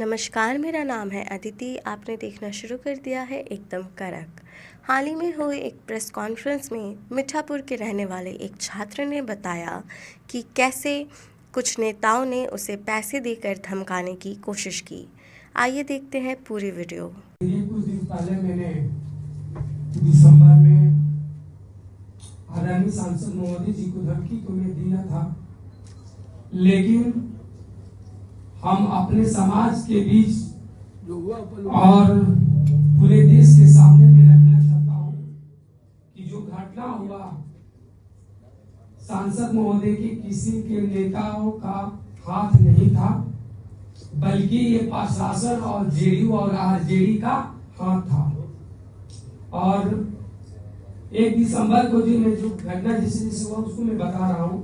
नमस्कार, मेरा नाम है अदिति। आपने देखना शुरू कर दिया है एकदम कड़क। हाल ही में हुए एक प्रेस कॉन्फ्रेंस में मीठापुर के रहने वाले एक छात्र ने बताया कि कैसे कुछ नेताओं ने उसे पैसे देकर धमकाने की कोशिश की। आइए देखते हैं पूरी वीडियो। कुछ दिन पहले मैंने दिसंबर में आदरणीय सांसद मोदी जी को धमकी तो मैं दिया था, लेकिन हम अपने समाज के बीच और पूरे देश के सामने में रखना चाहता हूं कि जो घटना हुआ सांसद महोदय के किसी के नेताओं का हाथ नहीं था, बल्कि ये प्रशासन और जेडीयू और आरजेडी का हाथ था। और 1 दिसंबर को जो घटना जिस हुआ उसको मैं बता रहा हूं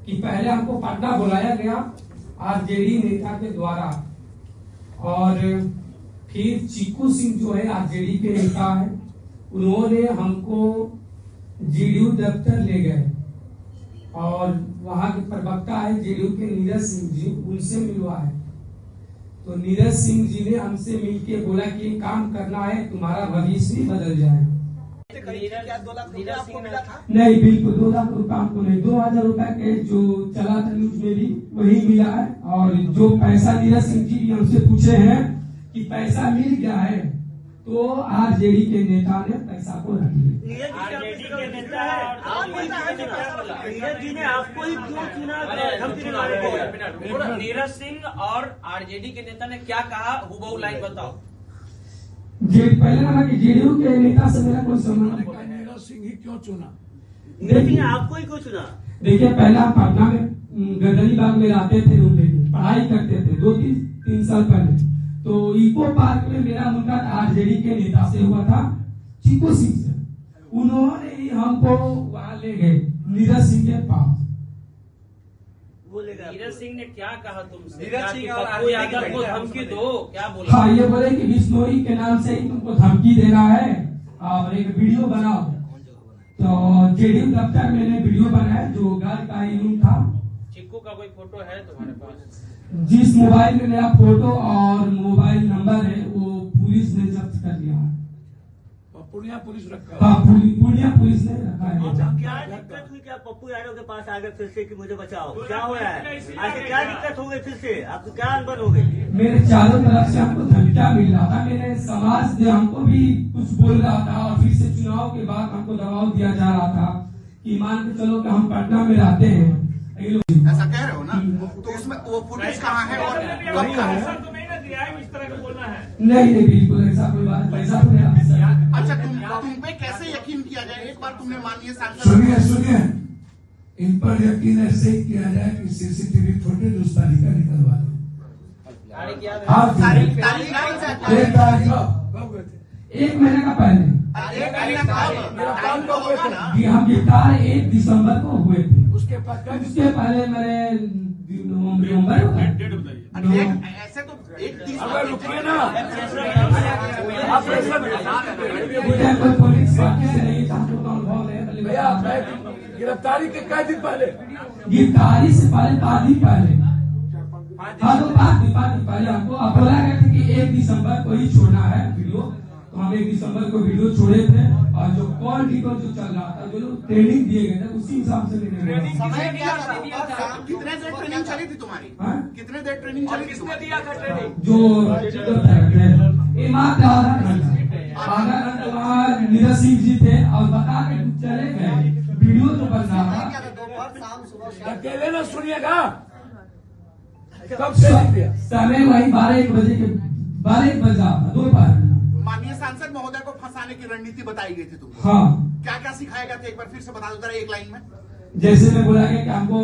कि पहले हमको पटना बुलाया गया आरजेडी नेता के द्वारा, और फिर चिक्कू सिंह जो है आरजेडी के नेता है, उन्होंने हमको जेडीयू दफ्तर ले गए और वहां के प्रवक्ता है जेडीयू के नीरज सिंह जी, उनसे मिलवाए। तो नीरज सिंह जी ने हमसे मिलके बोला कि काम करना है, तुम्हारा भविष्य भी बदल जाएगा। नहीं, बिल्कुल 2 लाख रुपए आपको नहीं, 2000 रुपए के जो चला था न्यूज में भी वही मिला है। और जो पैसा नीरज सिंह जी भी हमसे पूछे हैं कि पैसा मिल गया है, तो आरजेडी के नेता ने पैसा को रख लिया। आरजेडी के नेता है, नीरज जी ने आपको ही क्यों चुना? नीरज सिंह और आरजेडी के नेता ने क्या कहा, हुबहू लाइन बताओ। पहले ना कि जेडीयू के नेता से मेरा कोई संबंध नहीं। नीरज सिंह ही क्यों चुना? नीरज जी ने आपको ही क्यों चुना? देखिए, पहले हम पटना में गदनी बाग में रहते थे, रूम लेके पढ़ाई करते थे 2-3 साल पहले। तो इको पार्क में मेरा मुलाकात आरजेडी के नेता से हुआ था, चिक्कू सिंह से। उन्होंने ही हमको वहां ले गए नीरज सिंह के पास। नीरज सिंह ने क्या कहा तुमसे? नीरज सिंह और पप्पू यादव को धमकी दो, क्या बोला? हाँ, ये बोले कि बिश्नोई के नाम से ही तुमको धमकी दे रहा है और एक वीडियो बनाओ। तो जेडीयू दफ्तर मैंने वीडियो बनाया, जो घर का ही रूम था। चिक्कू का कोई फोटो है तुम्हारे पास? जिस मोबाइल में मेरा फोटो और मोबाइल नंबर है वो पुलिस ने जब्त कर लिया है। पूर्णिया पुलिस रखा? हाँ, पूर्णिया पुलिस ने रखा है। क्या दिक्कत हुई? क्या पप्पू यादव के पास आ गए फिर से कि मुझे बचाओ? क्या हो रहा है? ऐसे क्या दिक्कत हो गई फिर से? आपको क्या अनबन हो गई? मेरे चारों तरफ से हमको धमकियां मिल रहा था, मेरे समाज ने हमको भी कुछ बोल रहा था, और फिर से चुनाव के बाद हमको दबाव दिया जा रहा था कि मान के चलो कि हम पटना में रहते हैं। ऐसा कह रहे हो ना, तो उसमें वो पुलिस कहाँ है और कब का है? नहीं, बिल्कुल ऐसा कोई बात, पैसा तो नहीं। अच्छा, तुम पे कैसे यकीन किया जाए? एक बार तुमने माननीय सांसद सुनिए, इन पर यकीन ऐसे ही किया जाए कि सीसीटीवी फुटेज उस तारीख का निकलवा दो। एक महीने का पहले हम गिरफ्तार 1 दिसंबर को हुए थे। उसके पहले मेरे नवंबर ऐसे तो 1 रुकिए ना, भैया गिरफ्तारी के कई दिन पहले, गिरफ्तारी से पहले 5 दिन पहले, हाँ तो 5 दिन पहले हमको बोला गया था कि 1 दिसंबर को ही छोड़ना है वीडियो। तो हम 1 दिसंबर को वीडियो छोड़े थे, और जो कॉल रिकॉर्ड जो चल रहा था, जो लोग ट्रेनिंग दिए गए थे, उसी हिसाब से कितने देर ट्रेनिंग चली थी तुम्हारी? कितने देर ट्रेनिंग चली थी? किसने दिया था ट्रेनिंग? जो आधा घंटा नीरज सिंह जी थे और बता के चले गए। वीडियो तो बन रहा था। अकेले ना सुनिएगा, कब समय वही 12-1 बजे के 12-1 बजा था, दोपहर। माननीय सांसद महोदय को फंसाने की रणनीति बताई गई थी तुमको? हाँ। क्या क्या सिखाया गया था, एक बार फिर से बता दो जरा, एक लाइन में। जैसे मैं बोला गया कि हमको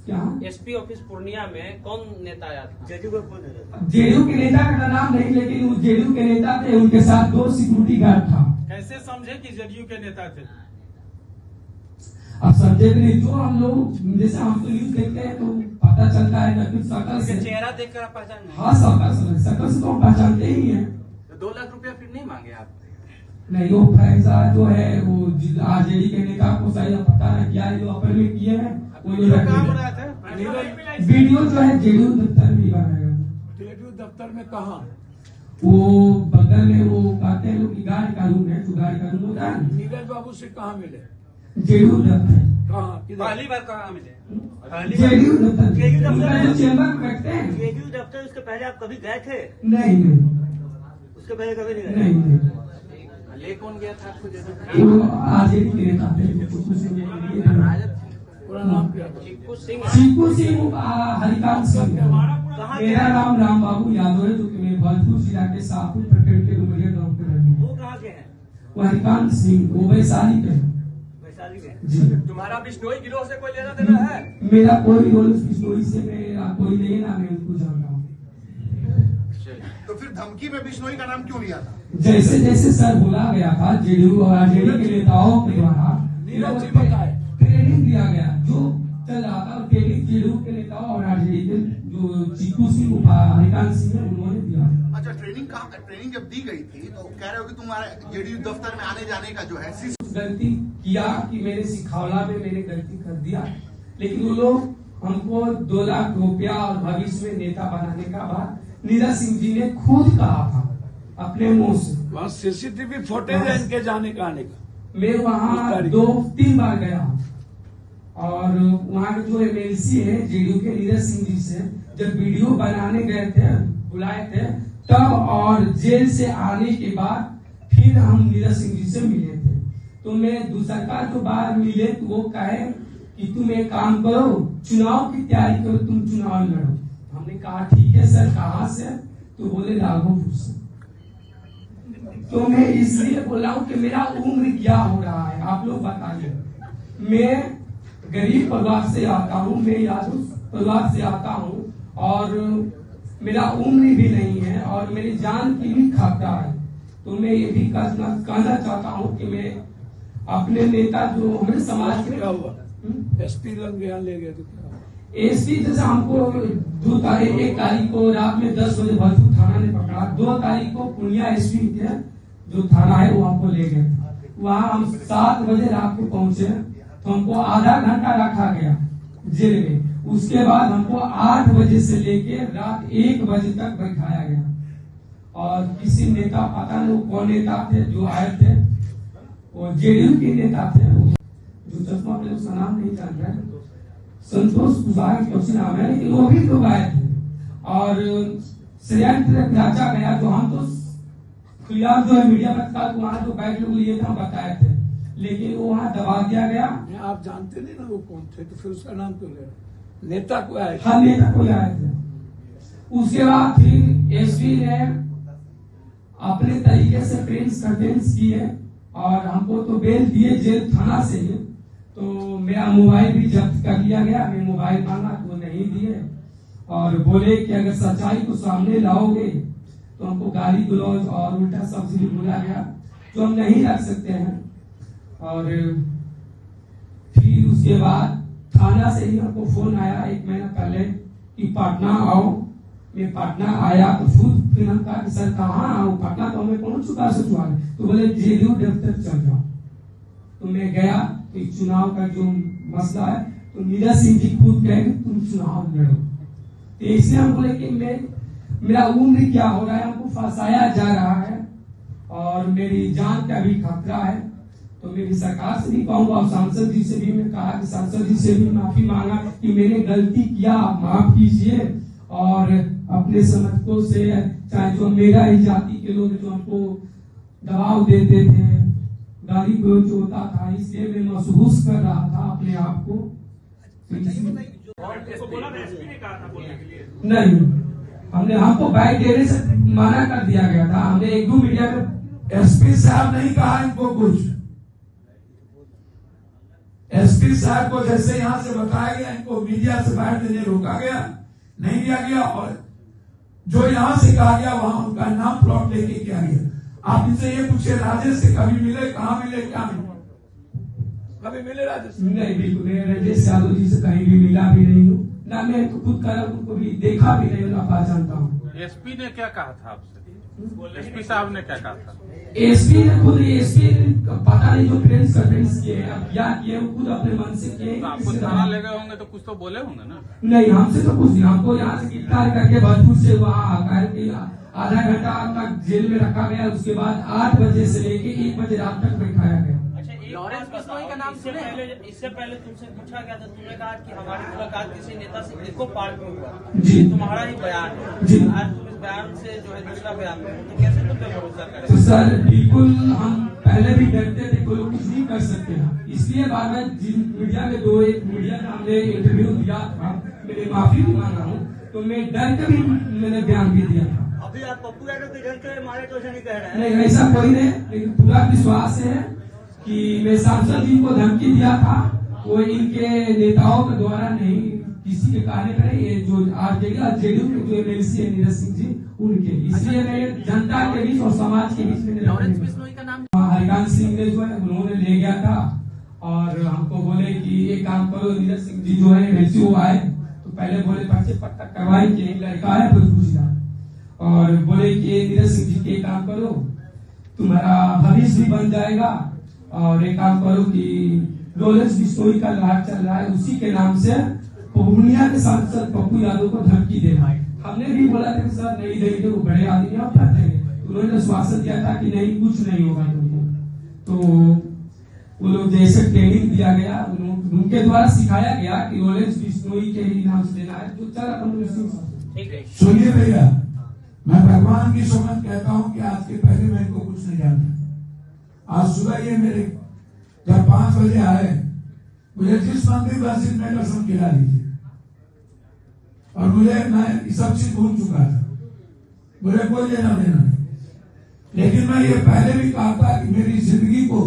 क्या एसपी ऑफिस पूर्णिया में कौन नेता आया था? जेडीयू के नेता का नाम नहीं, लेकिन वो जेडीयू के नेता थे, उनके साथ 2 सिक्योरिटी गार्ड था। कैसे समझे कि जेडीयू के नेता थे? अब समझे भी नहीं, जो हम लोग जैसे हम तो न्यूज देखते हैं तो पता चलता है ना, फिर शकल से चेहरा देखकर पहचान? हाँ, शकल से तो हम पहचानते ही है। 2 लाख रुपया फिर नहीं मांगे आप? नहीं, वो पैसा जो है वो आरजेडी के नेता को शायद पता है क्या है, जो अपर में किए हैं वो वीडियो जो है जेडीयू दफ्तर में बनाया गया। दफ्तर में कहाँ? वो बगल में वो कहते हैं लोग कि गार्ड का रूम है, जो गार्ड का रूम होता है ना, नीरज बाबू से कहाँ मिले? जेडीयू दफ्तर, कहाँ? किधर? पहली बार कहाँ मिले? जेडीयू दफ्तर, जेडीयू दफ्तर उनका जो चेंबर में बैठते हैं। जेडीयू दफ्तर उसके पहले आप कभी गए थे? नहीं नहीं उसके पहले कभी नहीं गए? नहीं नहीं, ले कौन गया था आपको? वो आरजेडी के नेता थे। पूरा नाम क्या? चीकू सिंह, हरिकांत सिंह। मेरा नाम राम बाबू यादव है, जो कि मैं भोजपुर जिला के शाहपुर प्रखंड के डुमरिया गाँव के रहने वो कहाँ के हैं? वो हरिकांत सिंह, वो वैशाली के हैं। वैशाली के? जी। तुम्हारा बिश्नोई गिरोह से कोई लेना देना है? मेरा कोई रोल उस स्टोरी से मेरा कोई नहीं, ना मैं उनको जानता हूँ। तो फिर धमकी में बिश्नोई का नाम क्यों लिया था? जैसे जैसे सर बोला गया था जेडीयू और आरजेडी के नेताओं के द्वारा नीरज जी बताए। ट्रेनिंग दिया गया, जो चल रहा था ट्रेनिंग जेडीयू के नेताओं और आरजेडी के जो चीकू सिंह, हरिकांत सिंह है, उन्होंने दिया। अच्छा, ट्रेनिंग जब दी गई थी तो कह रहे हो कि तुम्हारे जेडीयू दफ्तर में आने जाने का जो है गलती किया कि मैंने सिखावला में मैंने गलती कर दिया, लेकिन वो लोग हमको 2 लाख रुपया और भविष्य में नेता बनाने का बात नीरज सिंह जी ने खुद कहा था अपने मुंह से। वहाँ सीसीटीवी फुटेज है इनके जाने का आने का। मैं वहाँ 2-3 बार गया हूँ, और वहाँ के जो एमएलसी है जेडीयू के नीरज सिंह जी से जब वीडियो बनाने गए थे, बुलाए थे तब, और जेल से आने के बाद फिर हम नीरज सिंह जी से मिले थे। तो मैं दूसरा जो बार मिले तो वो कहे कि तुम एक काम करो, चुनाव की तैयारी करो, तुम चुनाव लड़ो। हमने कहा ठीक है सर, कहाँ से? तो बोले राघोपुर से। तो मैं इसलिए बोला हूँ कि मेरा उम्र क्या हो रहा है, आप लोग बताइए। मैं गरीब परिवार से आता हूँ, मैं यादव परिवार से आता हूँ, और मेरा उम्र भी नहीं है और मेरी जान की भी खतरा है। तो मैं ये भी कहना चाहता हूँ कि मैं अपने नेता जो हमारे समाज के क्या हुआ? एसपी रंग यहाँ ले गए तो क्या? एसपी जैसे हमको 1 तारीख को रात में 10 बजे भरतपुर थाना ने पकड़ा, 2 तारीख को पूर्णिया एसपी के जो थाना है वो हमको ले गए। वहाँ हम 7 बजे रात को पहुंचे, तो हमको आधा घंटा रखा गया जेल में। उसके बाद हमको 8 बजे से लेके रात 1 बजे तक बैठाया गया, और किसी नेता, पता नहीं वो कौन नेता थे जो आए थे, वो जेडीयू के नेता थे, जो चश्मा पहले उसका नाम नहीं जान रहा है, संतोष कुशवाहा क्यों नाम है, लेकिन वो भी लोग आए थे। और षड्यंत्र रचा गया, जो हम तो खुलेआम जो है मीडिया में था, वहाँ जो बैठ लोग लिए थे हम बताए थे, लेकिन वो वहाँ दबा दिया गया। आप जानते नहीं ना वो कौन थे, तो फिर उसका नाम क्यों ले रहे? नेता को आए? हाँ, नेता को आए थे। उसके बाद फिर एसपी ने अपने तरीके से प्रेस किए, और हमको तो बेल दिए जेल थाना से ही। तो मेरा मोबाइल भी जब्त कर लिया गया, मैं मोबाइल मांगा तो नहीं दिए, और बोले कि अगर सच्चाई को सामने लाओगे तो हमको गाली गलौज और उल्टा शब्द भी बोला गया, जो हम नहीं रख सकते हैं। और फिर उसके बाद थाना से ही हमको फोन आया 1 महीना पहले कि पटना आओ। मैं पटना आया तो फिर हम कहा कि सर कहाँ आऊँ, पटना तो हमें पहुंच चुका सचिवालय। तो बोले जेडीयू दफ्तर चल जाओ। तो मैं गया, तो चुनाव का जो मसला है, तो नीरज सिंह जी खुद कहे कि तुम चुनाव लड़ो। तो इसलिए हम बोले कि मेरा उम्र क्या हो रहा है, हमको फंसाया जा रहा है, और मेरी जान का भी खतरा है। तो मेरी सरकार से भी कहूंगा, और सांसद जी से भी मैं कहा कि सांसद जी से भी माफी मांगा कि मैंने गलती किया, आप माफ कीजिए। और अपने समर्थकों से, चाहे जो मेरा ही जाति के लोग जो हमको दबाव देते थे, गाली गलौज होता था, इसलिए मैं महसूस कर रहा था अपने आप को। नहीं, हमको बाइक देने से मना कर दिया गया था। हमने 1-2 मीडिया में एसपी साहब नहीं कहा इनको कुछ? एसपी साहब को जैसे यहाँ से बताया गया, इनको मीडिया से बाहर देने रोका गया, नहीं दिया गया, और जो यहाँ से कहा गया वहां उनका नाम प्लॉट लेके किया गया। आप इनसे ये पूछे राजेश से कभी मिले, कहाँ मिले, क्या मिले? कभी मिले राजेश? नहीं, बिल्कुल मैं राजेश यादव जी से कहीं भी मिला भी नहीं हूँ, ना मैं तो खुद उनको भी देखा भी नहीं, ना पहचानता हूँ। एसपी ने क्या कहा था आपसे? एसपी साहब ने क्या कहा था? एसपी ने खुद पता नहीं जो फ्रेंड्स कन्वेंस किए अब क्या किए वो खुद अपने मन से किए। तो आपको थाना ले गए होंगे तो कुछ तो बोले होंगे ना? नहीं, हमसे तो कुछ नहीं, हमको यहाँ से गिरफ्तार करके भरपूर से वहाँ करके आधा घंटा तक जेल में रखा गया। उसके बाद 8 बजे से लेके 1 बजे रात तक बैठाया गया। लॉरेंस बिश्नोई का नाम सुने? इससे पहले तुमसे पूछा गया था, तुमने कहा कि हमारी मुलाकात किसी नेता से इको पार्क में हुआ जी। तुम्हारा ही बयान है जी। आज तुम इस बयान से जो है दूसरा बयान में हो, तो कैसे तुम पे भरोसा करें? तो सर बिल्कुल हम पहले भी डरते थे कोई कुछ नहीं कर सकते हैं, इसलिए बाद में जिन मीडिया में एक मीडिया का हमने इंटरव्यू दिया था, मैंने माफी भी मांगा हूँ, तो मैं डर के भी मैंने बयान भी दिया था। अभी आप पप्पू यादव के जन के मारे तो ऐसा नहीं कह रहे हैं? नहीं, ऐसा कोई नहीं, लेकिन पूरा विश्वास है कि मैं सांसद जी को धमकी दिया था, वो इनके नेताओं के द्वारा नहीं, किसी के कहने पर ये जो जेडीयू के जो एमएलसी है नीरज सिंह जी उनके, इसलिए मैं जनता के बीच और समाज के बीच में लॉरेंस बिश्नोई का नाम हरिकांत सिंह ने जो है उन्होंने ले गया था और हमको बोले कि एक काम करो, नीरज सिंह जी जो है एमएलसी वो आए तो पहले बोले पर्चे पट्टा करवाई कि एक लड़का है भोजपुरी, और बोले कि नीरज सिंह जी के काम करो तुम्हारा भविष्य भी बन जाएगा, और एक काम करो कि लॉरेंस बिश्नोई का लहर चल रहा है उसी के नाम से पूर्णिया के सांसद पप्पू यादव को धमकी देना है। हमने भी बोला था कि सर नहीं देंगे, वो बड़े आदमी आप देंगे, उन्होंने आश्वासन दिया था कि नहीं कुछ नहीं होगा तुमको। तो वो लोग जैसे ट्रेनिंग दिया गया उनके द्वारा सिखाया गया कि लॉरेंस बिश्नोई के ही नाम से देना है, तो चला। सुनिए भैया, मैं भगवान की सोमत कहता हूँ कि आज के पहले मैं इनको कुछ नहीं जानता। आज सुबह ये मेरे जब 5 बजे आए, मुझे जिस मंदिर मस्जिद में दर्शन किया लीजिए, और मैं ये सब चीज भूल चुका था, मुझे कोई लेना देना नहीं। लेकिन मैं ये पहले भी कहा था कि मेरी जिंदगी को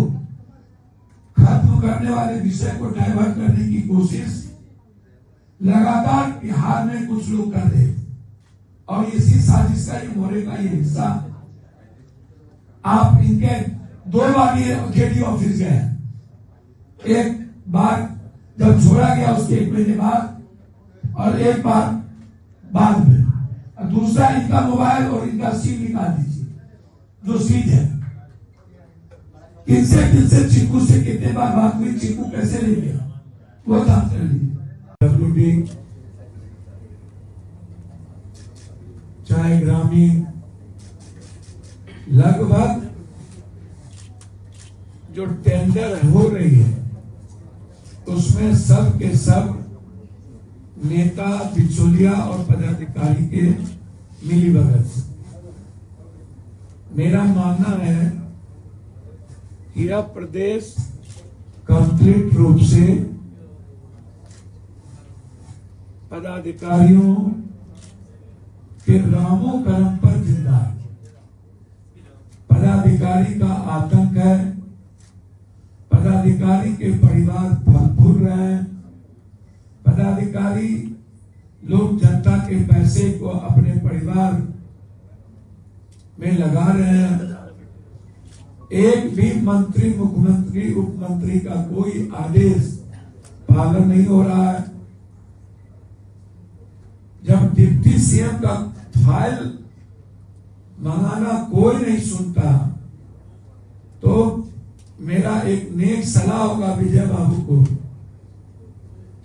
खत्म करने वाले विषय को डाइवर्ट करने की कोशिश लगातार बिहार में कुछ लोग कर रहे, और इसी साजिश का ये मोरे का ये हिस्सा। आप इनके 2 बार ये जेडी ऑफिस गए, एक बार जब छोड़ा गया उसके 1 महीने बाद, और एक बार बाद में, और दूसरा इनका मोबाइल और इनका सिम निकाल दीजिए जो सीट है। किनसे चिंकू से कितने बार बात हुई, चिंकू कैसे ले गया वो जांच कर लीजिए। WD चाहे ग्रामीण, लगभग जो टेंडर हो रही है उसमें सब के सब नेता, बिचौलिया और पदाधिकारी के मिलीभगत से। मेरा मानना है कि यह प्रदेश कंप्लीट रूप से पदाधिकारियों के रामो कर्म पर जिंदा है। पदाधिकारी का आतंक है, पदाधिकारी के परिवार फल फूल रहे हैं, पदाधिकारी लोग जनता के पैसे को अपने परिवार में लगा रहे हैं। एक भी मंत्री, मुख्यमंत्री, उप मंत्री का कोई आदेश पालन नहीं हो रहा है। जब डिप्टी सीएम का फाइल मंगाना कोई नहीं सुनता, तो मेरा एक नेक सलाह होगा विजय बाबू को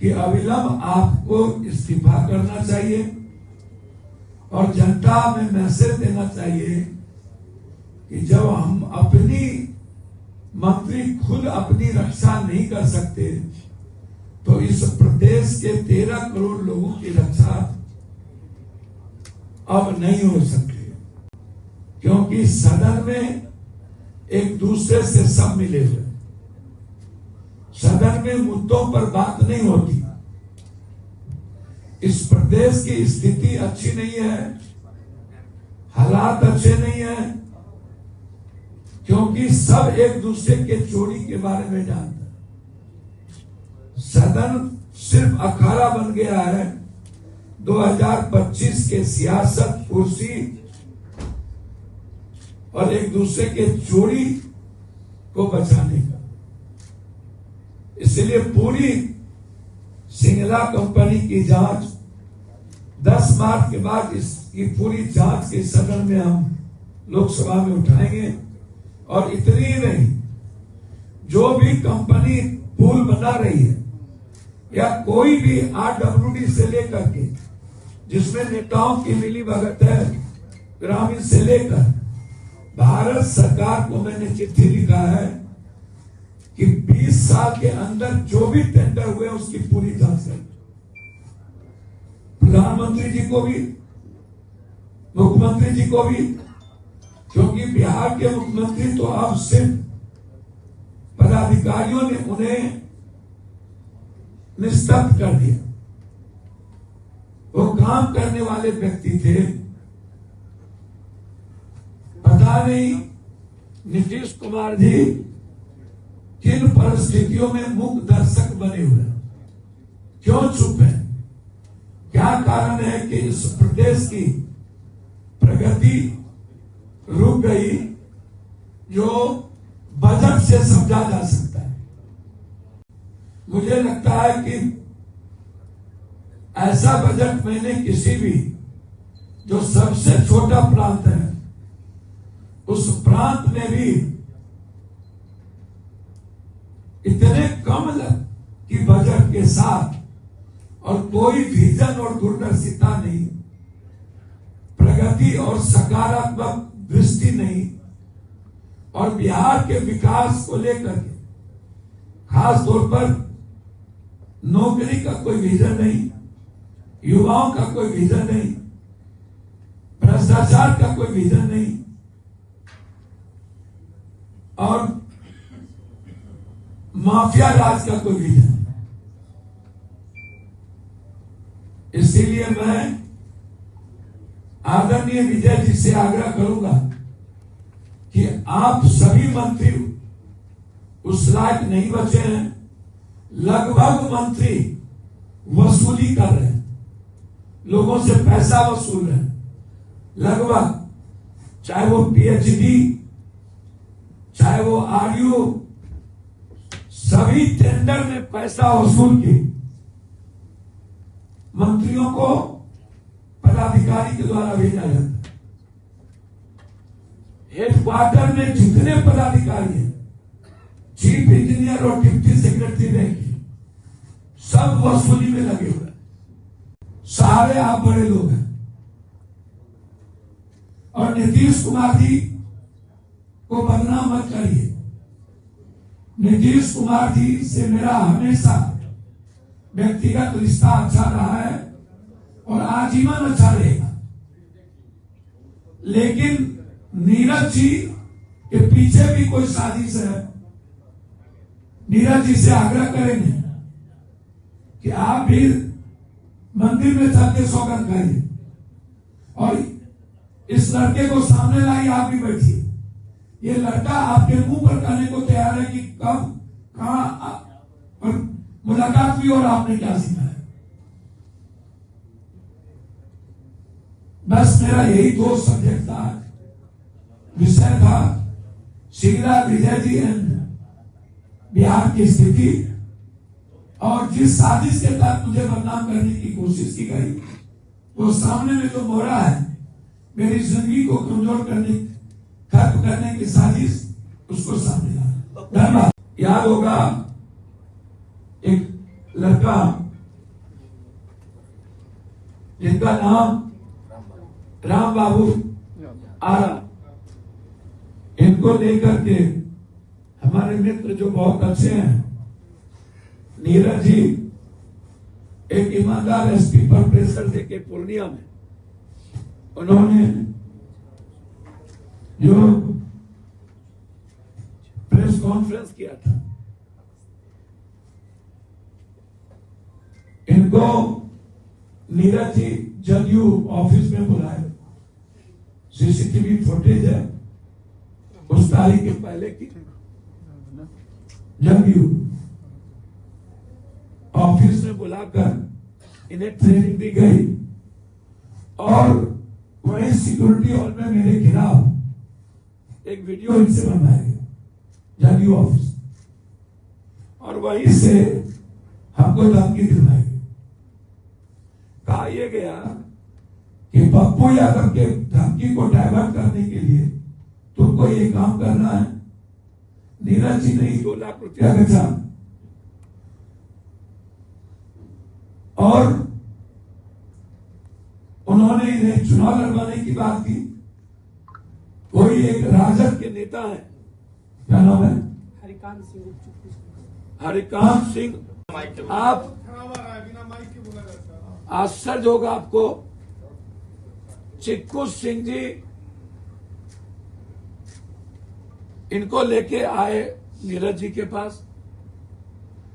कि अविलंब आपको इस्तीफा करना चाहिए और जनता में मैसेज देना चाहिए कि जब हम अपनी मंत्री खुद अपनी रक्षा नहीं कर सकते तो इस प्रदेश के 13 करोड़ लोगों की रक्षा अब नहीं हो सकती, क्योंकि सदन में एक दूसरे से सब मिले हुए, सदन में मुद्दों पर बात नहीं होती। इस प्रदेश की स्थिति अच्छी नहीं है, हालात अच्छे नहीं है, क्योंकि सब एक दूसरे के चोरी के बारे में जानते हैं। सदन सिर्फ अखाड़ा बन गया है 2025 के सियासत, कुर्सी और एक दूसरे के चोरी को बचाने का। इसलिए पूरी सिंगला कंपनी की जांच 10 मार्च के बाद इसकी पूरी जांच के सदन में हम लोकसभा में उठाएंगे। और इतनी ही नहीं, जो भी कंपनी पुल बना रही है या कोई भी RWD से लेकर के जिसमें नेताओं की मिली भगत है, ग्रामीण से लेकर भारत सरकार को मैंने चिट्ठी लिखा है कि 20 साल के अंदर जो भी टेंडर हुए उसकी पूरी जांच करें। प्रधानमंत्री जी को भी, मुख्यमंत्री जी को भी, क्योंकि बिहार के मुख्यमंत्री तो अब सिर्फ पदाधिकारियों ने उन्हें निस्तब्ध कर दिया। वो काम करने वाले व्यक्ति थे। पता नहीं नीतीश कुमार जी किन परिस्थितियों में मूक दर्शक बने हुए हैं, क्यों चुप है? क्या कारण है कि इस प्रदेश की प्रगति रुक गई, जो बजट से समझा जा सकता है? मुझे लगता है कि ऐसा बजट मैंने किसी भी, जो सबसे छोटा प्रांत है उस प्रांत में भी इतने कम की बजट के साथ और कोई विजन और दूरदर्शिता नहीं, प्रगति और सकारात्मक दृष्टि नहीं, और बिहार के विकास को लेकर के खास तौर पर नौकरी का कोई विजन नहीं, युवाओं का कोई विजन नहीं, भ्रष्टाचार का कोई विजन नहीं, और माफिया राज का कोई विजन नहीं। इसीलिए मैं आदरणीय विजय जी से आग्रह करूंगा कि आप सभी मंत्री उस लायक नहीं बचे हैं। लगभग मंत्री वसूली कर रहे हैं, लोगों से पैसा वसूल रहे हैं, लगभग, चाहे वो PhD, चाहे वो RU, सभी टेंडर में पैसा वसूल के मंत्रियों को पदाधिकारी के द्वारा भेजा जाता है। हेडक्वार्टर में जितने पदाधिकारी हैं, चीफ इंजीनियर और डिप्टी सेक्रेटरी रैंक, सब वसूली में लगे हुए हैं। सारे आप बड़े लोग हैं। और नीतीश कुमार जी को बदनाम मत करिए। नीतीश कुमार जी से मेरा हमेशा व्यक्तिगत रिश्ता अच्छा रहा है और आजीवन अच्छा रहेगा। लेकिन नीरज जी के पीछे भी कोई साजिश है। नीरज जी से आग्रह करेंगे कि आप भी मंदिर में चल के सौगंध खाइए और इस लड़के को सामने लाइए, आप भी बैठिए। ये लड़का आपके मुंह पर कहने को तैयार है कि कब, कहां और मुलाकात हुई और आपने क्या सीखा है। बस मेरा यही दो सब्जेक्ट था, विषय था शीला विजय जी एंड बिहार की स्थिति, और जिस साजिश के तहत मुझे बदनाम करने की कोशिश की गई, वो सामने में जो मोहरा है, मेरी जिंदगी को कमजोर करने, खत्म करने की साजिश, उसको सामने लाया। धन्यवाद। याद होगा एक लड़का जिनका नाम राम बाबू आरा, इनको लेकर के हमारे मित्र जो बहुत अच्छे हैं, नीरज जी एक ईमानदार SP पर प्रेशर देके पूर्णिया में उन्होंने जो प्रेस कॉन्फ्रेंस किया था, इनको नीरज जी जदयू ऑफिस में बुलाए। CCTV फुटेज है उस तारीख के पहले की। जदयू ऑफिस में बुलाकर इन्हें ट्रेनिंग दी गई और वहीं सिक्योरिटी हॉल में मेरे खिलाफ एक वीडियो इनसे बनवाया गया जदयू ऑफिस, और वहीं से हमको धमकी दिलवाई गई। कहा यह गया कि पप्पू यादव के धमकी को डाइवर्ट करने के लिए तुमको ये काम करना है। नीरज जी ने 2 लाख रुपया बेचा और उन्होंने इन्हें चुनाव लड़वाने की बात की। कोई एक राजद के नेता है, क्या नाम है? हरिकांत सिंह। आप आश्चर्य होगा आपको, चिक्कू सिंह जी इनको लेके आए नीरज जी के पास।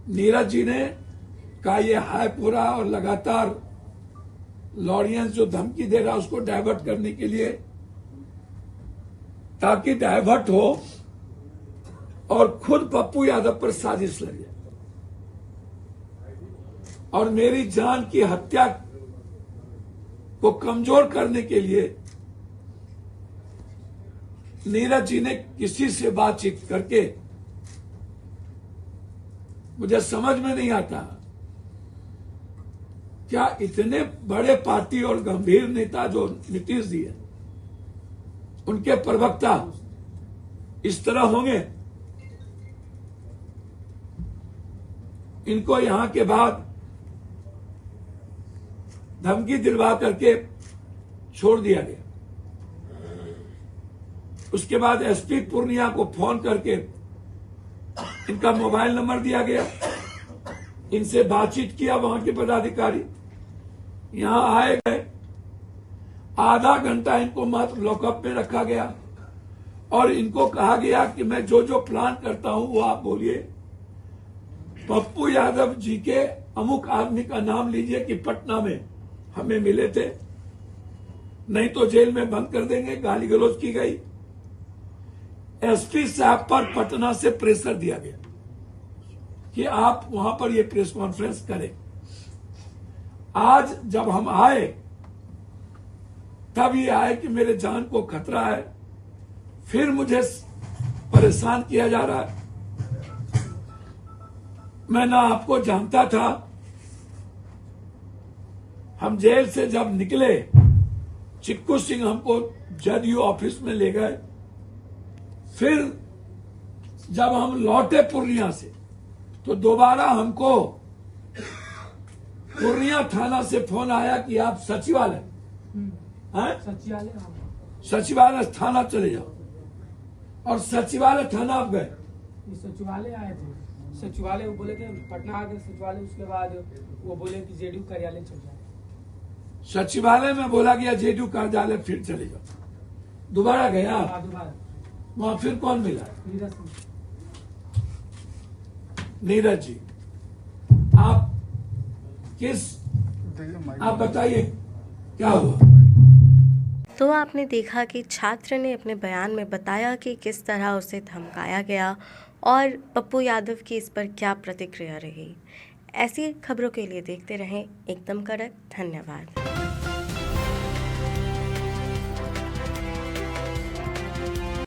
नीरज जी ने कहा ये हाय पूरा और लगातार लॉरियंस जो धमकी दे रहा है उसको डाइवर्ट करने के लिए, ताकि डाइवर्ट हो और खुद पप्पू यादव पर साजिश लगे और मेरी जान की हत्या को कमजोर करने के लिए नीरज जी ने किसी से बातचीत करके, मुझे समझ में नहीं आता क्या इतने बड़े पार्टी और गंभीर नेता जो नीतीश जी है उनके प्रवक्ता इस तरह होंगे। इनको यहां के बाद धमकी दिलवा करके छोड़ दिया गया। उसके बाद एसपी पूर्णिया को फोन करके इनका मोबाइल नंबर दिया गया, इनसे बातचीत किया। वहां के पदाधिकारी यहां आए गए, आधा घंटा इनको मात्र लॉकअप में रखा गया और इनको कहा गया कि मैं जो जो प्लान करता हूं वो आप बोलिए। पप्पू यादव जी के अमुक आदमी का नाम लीजिए कि पटना में हमें मिले थे, नहीं तो जेल में बंद कर देंगे। गाली गलौज की गई। एसपी साहब पर पटना से प्रेशर दिया गया कि आप वहां पर ये प्रेस कॉन्फ्रेंस करें। आज जब हम आए तब ये आए कि मेरे जान को खतरा है, फिर मुझे परेशान किया जा रहा है। मैं ना आपको जानता था। हम जेल से जब निकले, चिक्कू सिंह हमको जदयू ऑफिस में ले गए। फिर जब हम लौटे पूर्णिया से तो दोबारा हमको पूर्णिया थाना से फोन आया कि आप सचिवालय सचिवालय थाना चले जाओ, और सचिवालय थाना आप गए। सचिवालय आए थे, सचिवालय वो बोले थे पटना आ गए सचिवालय। उसके बाद वो बोले कि जेडीयू कार्यालय चल जाए। सचिवालय में बोला गया जेडीयू कार्यालय फिर चले जाओ। दोबारा गया, दोबारा वहां फिर कौन मिला? नीरज सिंह। नीरज जी, आप आप बताइए क्या हुआ? तो आपने देखा कि छात्र ने अपने बयान में बताया कि किस तरह उसे धमकाया गया और पप्पू यादव की इस पर क्या प्रतिक्रिया रही। ऐसी खबरों के लिए देखते रहें एकदम कड़क। धन्यवाद।